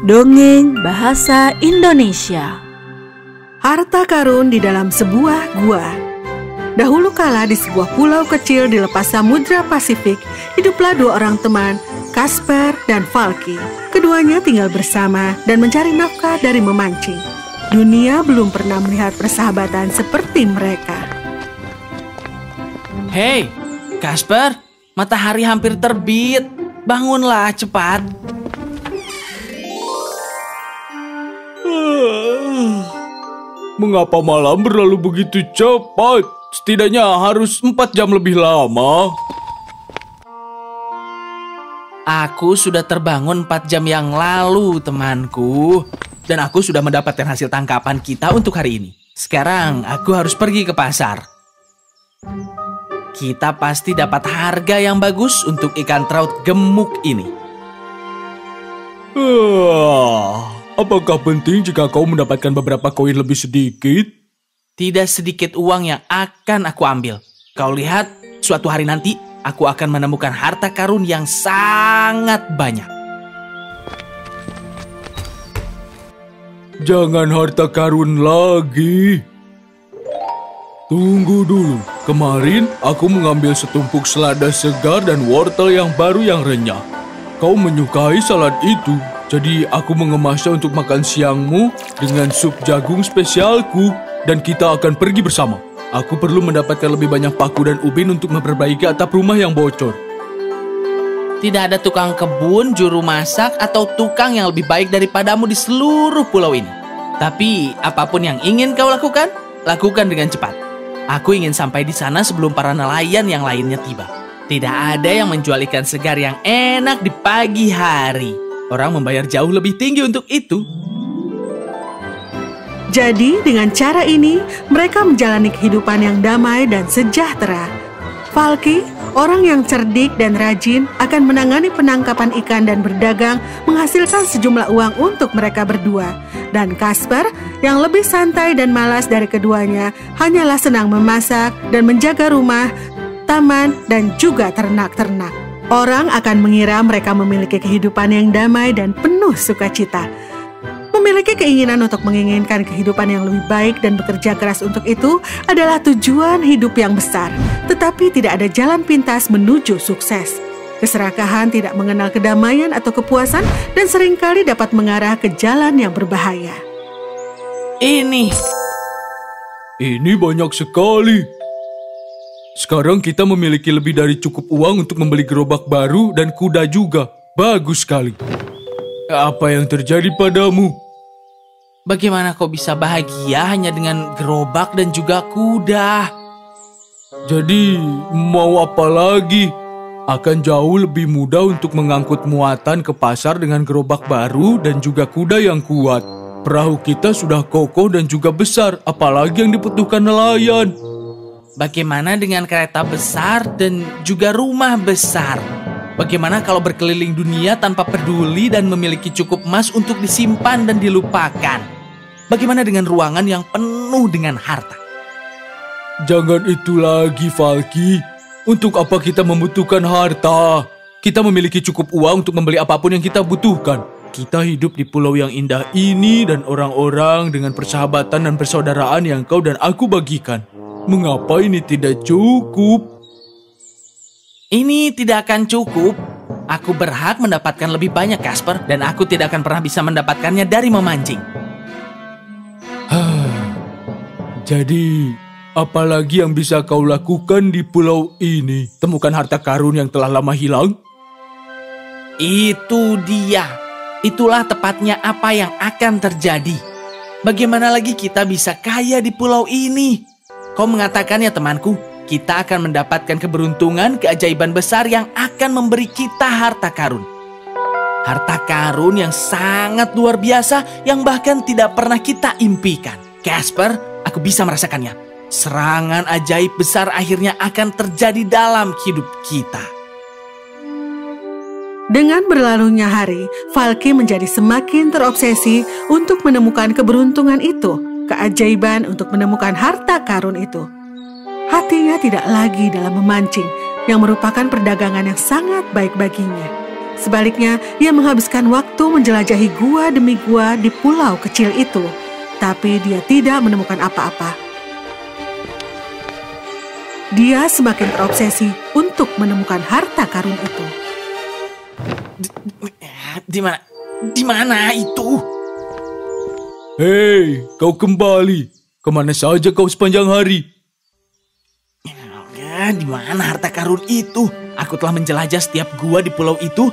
Dongeng Bahasa Indonesia. Harta karun di dalam sebuah gua. Dahulu kala di sebuah pulau kecil di lepas Samudra Pasifik, hiduplah dua orang teman, Casper dan Falky. Keduanya tinggal bersama dan mencari nafkah dari memancing. Dunia belum pernah melihat persahabatan seperti mereka. Hei, Casper, matahari hampir terbit. Bangunlah cepat. Mengapa malam berlalu begitu cepat? Setidaknya harus 4 jam lebih lama. Aku sudah terbangun 4 jam yang lalu, temanku. Dan aku sudah mendapatkan hasil tangkapan kita untuk hari ini. Sekarang aku harus pergi ke pasar. Kita pasti dapat harga yang bagus untuk ikan traut gemuk ini. Apakah penting jika kau mendapatkan beberapa koin lebih sedikit? Tidak sedikit uang yang akan aku ambil. Kau lihat, suatu hari nanti aku akan menemukan harta karun yang sangat banyak. Jangan harta karun lagi. Tunggu dulu. Kemarin aku mengambil setumpuk selada segar dan wortel yang baru yang renyah. Kau menyukai salad itu. Jadi aku mengemasnya untuk makan siangmu dengan sup jagung spesialku dan kita akan pergi bersama. Aku perlu mendapatkan lebih banyak paku dan ubin untuk memperbaiki atap rumah yang bocor. Tidak ada tukang kebun, juru masak, atau tukang yang lebih baik daripadamu di seluruh pulau ini. Tapi apapun yang ingin kau lakukan, lakukan dengan cepat. Aku ingin sampai di sana sebelum para nelayan yang lainnya tiba. Tidak ada yang menjual ikan segar yang enak di pagi hari. Orang membayar jauh lebih tinggi untuk itu. Jadi dengan cara ini, mereka menjalani kehidupan yang damai dan sejahtera. Falky, orang yang cerdik dan rajin, akan menangani penangkapan ikan dan berdagang, menghasilkan sejumlah uang untuk mereka berdua. Dan Casper, yang lebih santai dan malas dari keduanya, hanyalah senang memasak dan menjaga rumah, taman, dan juga ternak-ternak. Orang akan mengira mereka memiliki kehidupan yang damai dan penuh sukacita. Memiliki keinginan untuk menginginkan kehidupan yang lebih baik dan bekerja keras untuk itu adalah tujuan hidup yang besar. Tetapi tidak ada jalan pintas menuju sukses. Keserakahan tidak mengenal kedamaian atau kepuasan dan seringkali dapat mengarah ke jalan yang berbahaya. Ini banyak sekali. Sekarang kita memiliki lebih dari cukup uang untuk membeli gerobak baru dan kuda juga. Bagus sekali. Apa yang terjadi padamu? Bagaimana kau bisa bahagia hanya dengan gerobak dan juga kuda? Jadi, mau apa lagi? Akan jauh lebih mudah untuk mengangkut muatan ke pasar dengan gerobak baru dan juga kuda yang kuat. Perahu kita sudah kokoh dan juga besar, apalagi yang dibutuhkan nelayan. Bagaimana dengan kereta besar dan juga rumah besar? Bagaimana kalau berkeliling dunia tanpa peduli dan memiliki cukup emas untuk disimpan dan dilupakan? Bagaimana dengan ruangan yang penuh dengan harta? Jangan itu lagi, Falky. Untuk apa kita membutuhkan harta? Kita memiliki cukup uang untuk membeli apapun yang kita butuhkan. Kita hidup di pulau yang indah ini dan orang-orang dengan persahabatan dan persaudaraan yang kau dan aku bagikan. Mengapa ini tidak cukup? Ini tidak akan cukup. Aku berhak mendapatkan lebih banyak, Casper, dan aku tidak akan pernah bisa mendapatkannya dari memancing. Jadi, apalagi yang bisa kau lakukan di pulau ini? Temukan harta karun yang telah lama hilang? Itu dia. Itulah tepatnya apa yang akan terjadi. Bagaimana lagi kita bisa kaya di pulau ini? Kau mengatakan ya temanku, kita akan mendapatkan keberuntungan, keajaiban besar yang akan memberi kita harta karun. Harta karun yang sangat luar biasa yang bahkan tidak pernah kita impikan. Casper, aku bisa merasakannya. Serangan ajaib besar akhirnya akan terjadi dalam hidup kita. Dengan berlalunya hari, Falky menjadi semakin terobsesi untuk menemukan keberuntungan itu. Keajaiban untuk menemukan harta karun itu. Hatinya tidak lagi dalam memancing, yang merupakan perdagangan yang sangat baik baginya. Sebaliknya, ia menghabiskan waktu menjelajahi gua demi gua di pulau kecil itu. Tapi dia tidak menemukan apa-apa. Dia semakin terobsesi untuk menemukan harta karun itu. Di mana itu? Hei, kau kembali. Kemana saja kau sepanjang hari? Di mana harta karun itu? Aku telah menjelajah setiap gua di pulau itu.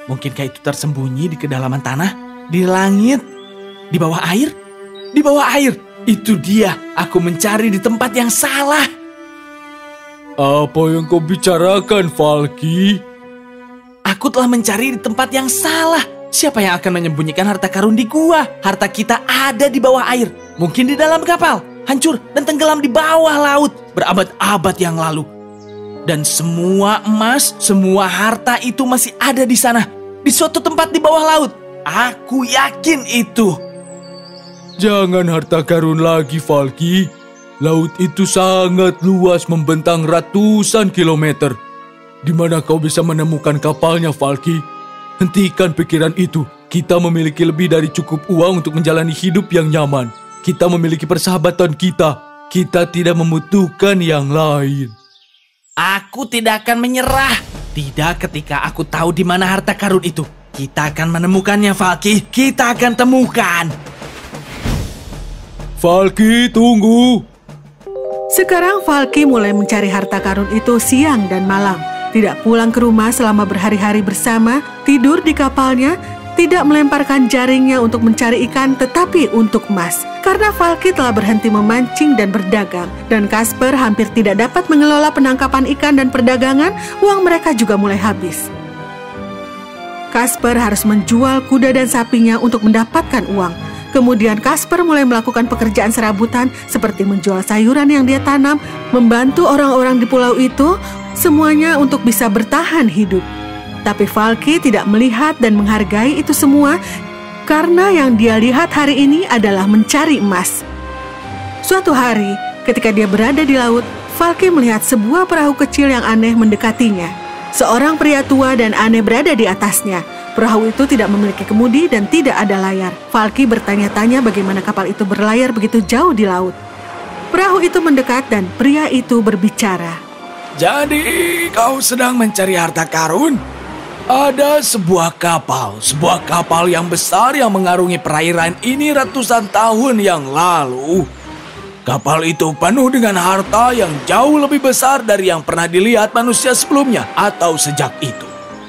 Mungkinkah itu tersembunyi di kedalaman tanah? Di langit? Di bawah air? Di bawah air! Itu dia, aku mencari di tempat yang salah. Apa yang kau bicarakan, Falky? Aku telah mencari di tempat yang salah. Siapa yang akan menyembunyikan harta karun di gua? Harta kita ada di bawah air. Mungkin di dalam kapal, hancur dan tenggelam di bawah laut berabad-abad yang lalu. Dan semua emas, semua harta itu masih ada di sana. Di suatu tempat di bawah laut. Aku yakin itu. Jangan harta karun lagi, Falky. Laut itu sangat luas membentang ratusan kilometer. Di mana kau bisa menemukan kapalnya, Falky? Hentikan pikiran itu. Kita memiliki lebih dari cukup uang untuk menjalani hidup yang nyaman. Kita memiliki persahabatan kita. Kita tidak membutuhkan yang lain. Aku tidak akan menyerah. Tidak ketika aku tahu di mana harta karun itu. Kita akan menemukannya, Falky. Kita akan temukan. Falky, tunggu. Sekarang Falky mulai mencari harta karun itu siang dan malam. Tidak pulang ke rumah selama berhari-hari bersama, tidur di kapalnya, tidak melemparkan jaringnya untuk mencari ikan tetapi untuk emas. Karena Falky telah berhenti memancing dan berdagang, dan Casper hampir tidak dapat mengelola penangkapan ikan dan perdagangan, uang mereka juga mulai habis. Casper harus menjual kuda dan sapinya untuk mendapatkan uang. Kemudian Casper mulai melakukan pekerjaan serabutan seperti menjual sayuran yang dia tanam, membantu orang-orang di pulau itu, semuanya untuk bisa bertahan hidup. Tapi Falky tidak melihat dan menghargai itu semua karena yang dia lihat hari ini adalah mencari emas. Suatu hari, ketika dia berada di laut, Falky melihat sebuah perahu kecil yang aneh mendekatinya. Seorang pria tua dan aneh berada di atasnya. Perahu itu tidak memiliki kemudi dan tidak ada layar. Falky bertanya-tanya bagaimana kapal itu berlayar begitu jauh di laut. Perahu itu mendekat dan pria itu berbicara. Jadi, kau sedang mencari harta karun? Ada sebuah kapal yang besar yang mengarungi perairan ini ratusan tahun yang lalu. Kapal itu penuh dengan harta yang jauh lebih besar dari yang pernah dilihat manusia sebelumnya atau sejak itu.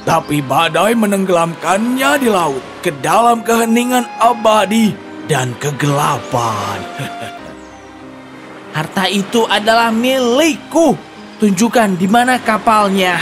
Tapi badai menenggelamkannya di laut ke dalam keheningan abadi dan kegelapan. Harta itu adalah milikku. Tunjukkan di mana kapalnya.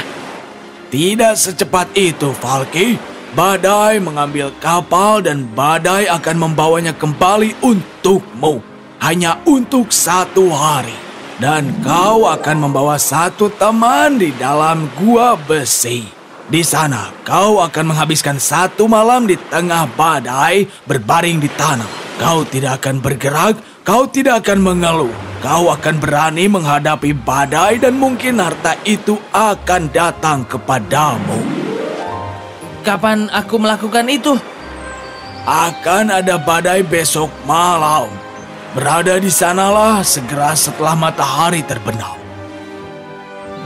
Tidak secepat itu, Falky. Badai mengambil kapal dan badai akan membawanya kembali untukmu. Hanya untuk 1 hari. Dan kau akan membawa 1 teman di dalam gua besi. Di sana, kau akan menghabiskan 1 malam di tengah badai berbaring di tanah. Kau tidak akan bergerak, kau tidak akan mengeluh. Kau akan berani menghadapi badai dan mungkin harta itu akan datang kepadamu. Kapan aku melakukan itu? Akan ada badai besok malam. Berada di sanalah segera setelah matahari terbenam.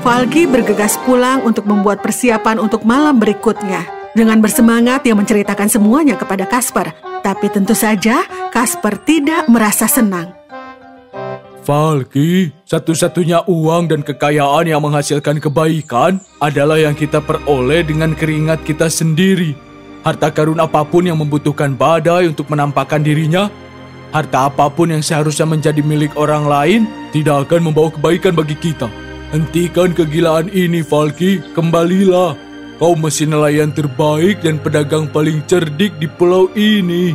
Falky bergegas pulang untuk membuat persiapan untuk malam berikutnya. Dengan bersemangat, dia menceritakan semuanya kepada Casper. Tapi tentu saja, Casper tidak merasa senang. Falky, satu-satunya uang dan kekayaan yang menghasilkan kebaikan adalah yang kita peroleh dengan keringat kita sendiri. Harta karun apapun yang membutuhkan badai untuk menampakkan dirinya, harta apapun yang seharusnya menjadi milik orang lain, tidak akan membawa kebaikan bagi kita. Hentikan kegilaan ini, Falky. Kembalilah. Kau mesin nelayan terbaik dan pedagang paling cerdik di pulau ini.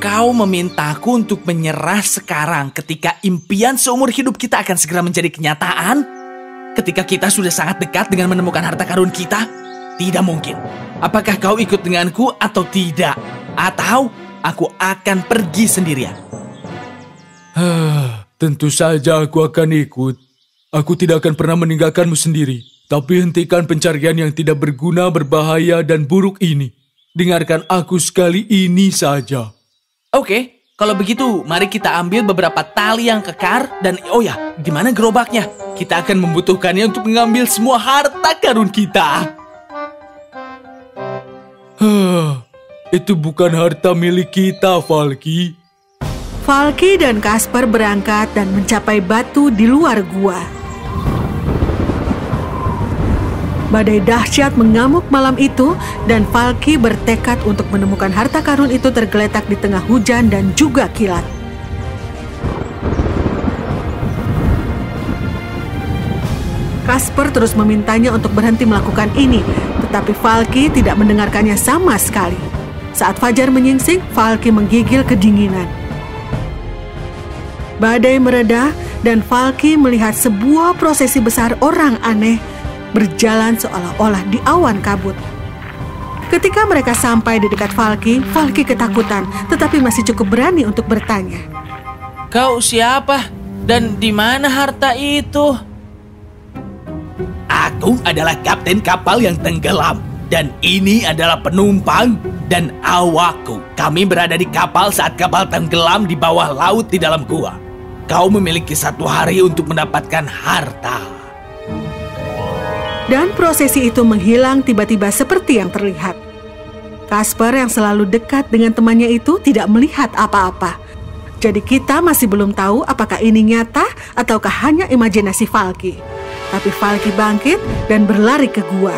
Kau memintaku untuk menyerah sekarang ketika impian seumur hidup kita akan segera menjadi kenyataan? Ketika kita sudah sangat dekat dengan menemukan harta karun kita? Tidak mungkin. Apakah kau ikut denganku atau tidak? Atau aku akan pergi sendirian? Tentu saja aku akan ikut. Aku tidak akan pernah meninggalkanmu sendiri. Tapi hentikan pencarian yang tidak berguna, berbahaya, dan buruk ini. Dengarkan aku sekali ini saja. Oke, kalau begitu mari kita ambil beberapa tali yang kekar dan oh ya, di mana gerobaknya? Kita akan membutuhkannya untuk mengambil semua harta karun kita. Itu bukan harta milik kita, Falky. Falky dan Casper berangkat dan mencapai batu di luar gua. Badai dahsyat mengamuk malam itu dan Falky bertekad untuk menemukan harta karun itu tergeletak di tengah hujan dan juga kilat. Casper terus memintanya untuk berhenti melakukan ini, tetapi Falky tidak mendengarkannya sama sekali. Saat fajar menyingsing, Falky menggigil kedinginan. Badai mereda dan Falky melihat sebuah prosesi besar orang aneh berjalan seolah-olah di awan kabut. Ketika mereka sampai di dekat Falky, Falky ketakutan, tetapi masih cukup berani untuk bertanya. Kau siapa? Dan di mana harta itu? Aku adalah kapten kapal yang tenggelam. Dan ini adalah penumpang dan awakku. Kami berada di kapal saat kapal tenggelam di bawah laut di dalam gua. Kau memiliki 1 hari untuk mendapatkan harta. Dan prosesi itu menghilang tiba-tiba seperti yang terlihat. Casper yang selalu dekat dengan temannya itu tidak melihat apa-apa. Jadi kita masih belum tahu apakah ini nyata ataukah hanya imajinasi Falky. Tapi Falky bangkit dan berlari ke gua.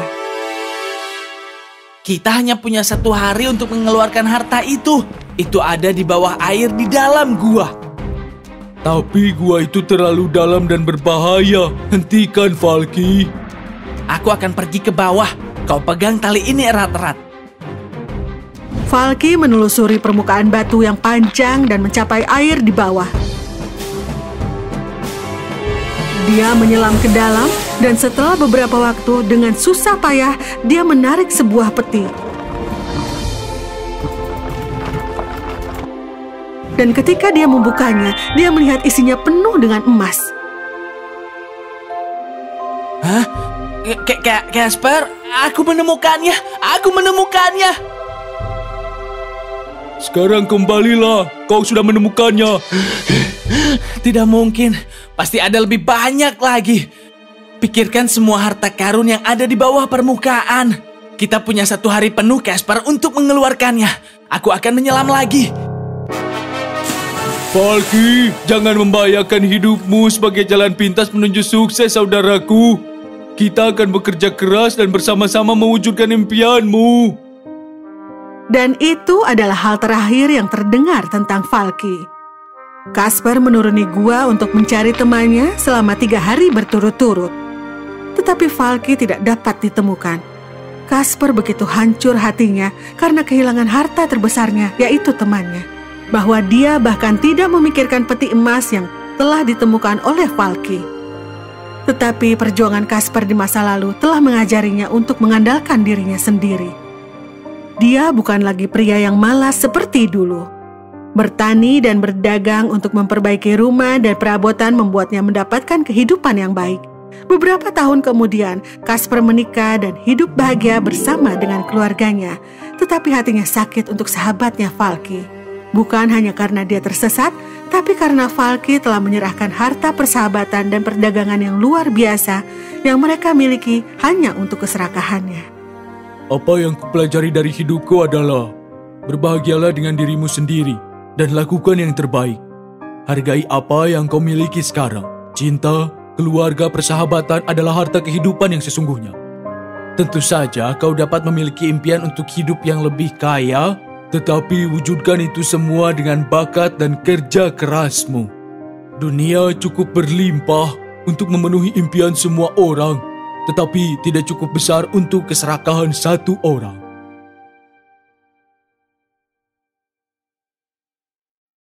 Kita hanya punya 1 hari untuk mengeluarkan harta itu. Itu ada di bawah air di dalam gua. Tapi gua itu terlalu dalam dan berbahaya. Hentikan, Falky. Aku akan pergi ke bawah. Kau pegang tali ini erat-erat. Falky menelusuri permukaan batu yang panjang dan mencapai air di bawah. Dia menyelam ke dalam dan setelah beberapa waktu dengan susah payah dia menarik sebuah peti. Dan ketika dia membukanya, dia melihat isinya penuh dengan emas. Hah? Casper, aku menemukannya. Aku menemukannya. Sekarang kembalilah. Kau sudah menemukannya. Tidak mungkin. Pasti ada lebih banyak lagi. Pikirkan semua harta karun yang ada di bawah permukaan. Kita punya 1 hari penuh, Casper, untuk mengeluarkannya. Aku akan menyelam lagi. Falky, jangan membahayakan hidupmu sebagai jalan pintas menuju sukses, saudaraku. Kita akan bekerja keras dan bersama-sama mewujudkan impianmu. Dan itu adalah hal terakhir yang terdengar tentang Falky. Casper menuruni gua untuk mencari temannya selama 3 hari berturut-turut. Tetapi Falky tidak dapat ditemukan. Casper begitu hancur hatinya karena kehilangan harta terbesarnya, yaitu temannya. Bahwa dia bahkan tidak memikirkan peti emas yang telah ditemukan oleh Falky. Tetapi perjuangan Casper di masa lalu telah mengajarinya untuk mengandalkan dirinya sendiri. Dia bukan lagi pria yang malas seperti dulu. Bertani dan berdagang untuk memperbaiki rumah dan perabotan membuatnya mendapatkan kehidupan yang baik. Beberapa tahun kemudian, Casper menikah dan hidup bahagia bersama dengan keluarganya. Tetapi hatinya sakit untuk sahabatnya Falky. Bukan hanya karena dia tersesat, tapi karena Falky telah menyerahkan harta persahabatan dan perdagangan yang luar biasa yang mereka miliki hanya untuk keserakahannya. Apa yang kupelajari dari hidupku adalah berbahagialah dengan dirimu sendiri dan lakukan yang terbaik. Hargai apa yang kau miliki sekarang. Cinta, keluarga, persahabatan adalah harta kehidupan yang sesungguhnya. Tentu saja kau dapat memiliki impian untuk hidup yang lebih kaya, tetapi wujudkan itu semua dengan bakat dan kerja kerasmu. Dunia cukup berlimpah untuk memenuhi impian semua orang, tetapi tidak cukup besar untuk keserakahan 1 orang.